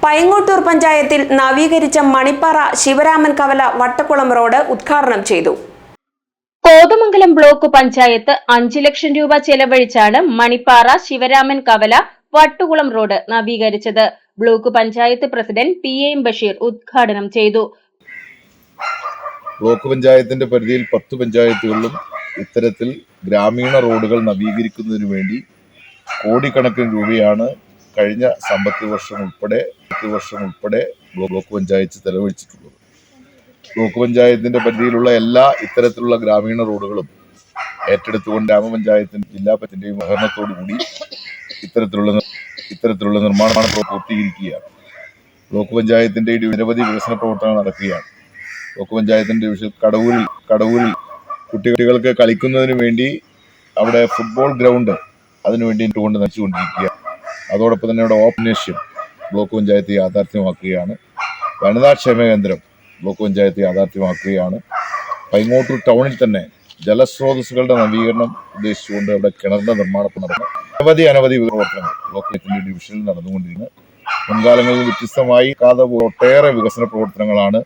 പൈങ്ങോട്ടൂർ പഞ്ചായത്തിൽ നവീകരിച്ച മണിപ്പാറ ശിവരാമൻ കവല വട്ടക്കുളം റോഡ് ഉദ്ഘാടനം ചെയ്തു. കോതമംഗലം ബ്ലോക്ക് പഞ്ചായത്ത് 5 ലക്ഷം രൂപ ചെലവഴിച്ചാണ് മണിപ്പാറ ശിവരാമൻ കവല വട്ടുകുളം റോഡ് നവീകരിച്ചത്. Block panchayat president PM Basheer ഉദ്ഘാടനം ചെയ്തു. ബ്ലോക്ക് പഞ്ചായത്തിന്റെ പരിധിയിൽ 10 പഞ്ചായത്തുകളിലും ഇത്തരത്തിൽ ഗ്രാമീണ റോഡുകൾ നവീകരിക്കുന്നതിനു വേണ്ടി കോടിക്കണക്കിന് രൂപയാണ് കഴിഞ്ഞ സാമ്പത്തിക വർഷം ഉൾപ്പെടെ ബ്ലോക്ക് പഞ്ചായത്ത് ചെലവഴിച്ചിട്ടുള്ളത്. ബ്ലോക്ക് പഞ്ചായത്തിന്റെ പരിധിയിലുള്ള എല്ലാ ഇത്തരത്തിലുള്ള ഗ്രാമീണ റോഡുകളും ഏറ്റെടുത്തുകൊണ്ട് ഗ്രാമപഞ്ചായത്തിന്റെ ജില്ലാ പഞ്ചായത്തിന്റെയും സഹകരണത്തോടുകൂടി ഇത്തരത്തിലുള്ള നിർമ്മാണം പൂർത്തീകരിക്കുകയാണ്. ബ്ലോക്ക് പഞ്ചായത്തിന്റെ നിരവധി വികസന പ്രവർത്തനങ്ങൾ നടക്കുകയാണ്. ബ്ലോക്ക് പഞ്ചായത്തിന്റെ ഡിവിഷൻ കടവൂരിൽ കുട്ടികൾക്ക് കളിക്കുന്നതിന് വേണ്ടി അവിടെ ഫുട്ബോൾ ഗ്രൗണ്ട് അതിനുവേണ്ടി കൊണ്ട് നയിച്ചുകൊണ്ടിരിക്കുകയാണ്. അതോടൊപ്പം തന്നെ ഇവിടെ ഓപ്പനേഷ്യം ബ്ലോക്ക് പഞ്ചായത്ത് യാഥാർത്ഥ്യമാക്കുകയാണ്. വനിതാ ക്ഷേമ കേന്ദ്രം ബ്ലോക്ക് പഞ്ചായത്ത് യാഥാർത്ഥ്യമാക്കുകയാണ്. പൈങ്ങോട്ടൂർ ടൗണിൽ തന്നെ ജലസ്രോതസ്സുകളുടെ നവീകരണം ഉദ്ദേശിച്ചുകൊണ്ട് അവിടെ കിണറിന്റെ നിർമ്മാണം നടന്നു. അനവധി പ്രവർത്തനങ്ങൾ ബ്ലോക്ക് പഞ്ചായത്തിന്റെ ഡിവിഷനിൽ നടന്നുകൊണ്ടിരിക്കുന്നത്. മുൻകാലങ്ങളിൽ വ്യത്യസ്തമായി ഒട്ടേറെ വികസന പ്രവർത്തനങ്ങളാണ്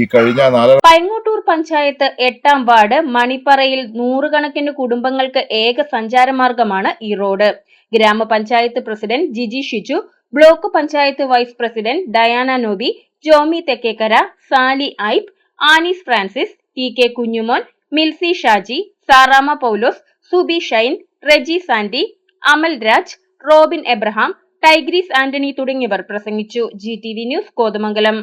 ഈ കഴിഞ്ഞ പൈങ്ങോട്ടൂർ പഞ്ചായത്ത് 8ാം വാർഡ് മണിപ്പറയിൽ നൂറുകണക്കിന് കുടുംബങ്ങൾക്ക് ഏക സഞ്ചാരമാർഗമാണ് ഈ റോഡ്. ഗ്രാമപഞ്ചായത്ത് president Jiji Shiju, block panchayat vice president Diana Nobi, Jomi Thekkekkara, Sally Aib, Anees Francis, TK Kunjumon, Milsy Shaji, Saramma Paulose, Subi Shine, Reji Sandy, Amal Raj, Robin Abraham, Tigris Antony തുടങ്ങിയവർ പ്രസംഗിച്ചു. GTV news Kothamangalam.